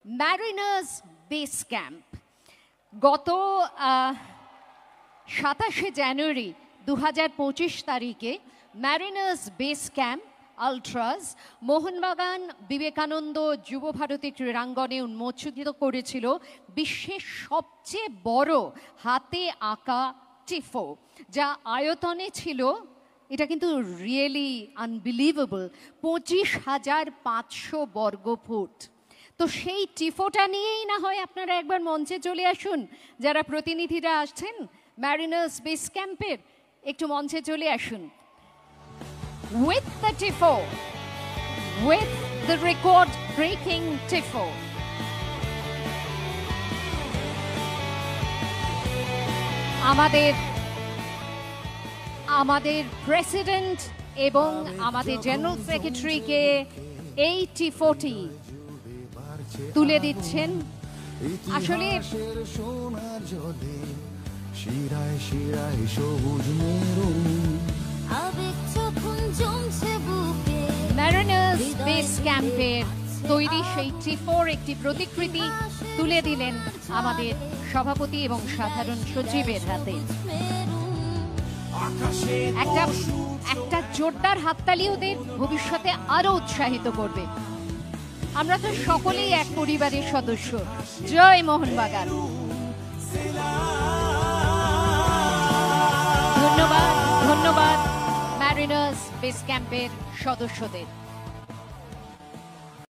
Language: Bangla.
ম্যারিনার্স বেস ক্যাম্প গত 27শে জানুয়ারি 2025 তারিখে Mariners base camp আলট্রাস Mohun Bagan Vivekananda যুব ভারতী ক্রীড়াঙ্গনে উন্মোচিত করেছিল বিশ্বের সবচেয়ে বড় হাতে আঁকা টিফো, যা আয়তনে ছিল, এটা কিন্তু রিয়েলি আনবিলিভেবল, 25,500 বর্গফুট। তো সেই টিফোটা নিয়েই না হয় আপনারা একবার মঞ্চে চলে আসুন, যারা প্রতিনিধিরা আসছেন ম্যারিনার্স বেস ক্যাম্পের, একটু মঞ্চে চলে আসুন। With the tifo, with the record-breaking tifo, আমাদের প্রেসিডেন্ট এবং আমাদের জেনারেল সেক্রেটারিকে এই টিফোটি তুলে দিচ্ছেন। আসলে ম্যারিনার্স বেস ক্যাম্পের তৈরি সেই টিফোর একটি প্রতিকৃতি তুলে দিলেন আমাদের সভাপতি এবং সাধারণ সচিবের হাতে। একটা জোরদার হাততালি ওদের ভবিষ্যতে আরো উৎসাহিত করবে। আমরা তো সকলেই এক পরিবারের সদস্য। জয় মোহনবাগান। ধন্যবাদ ম্যারিনার্স বেস ক্যাম্পের সদস্যদের।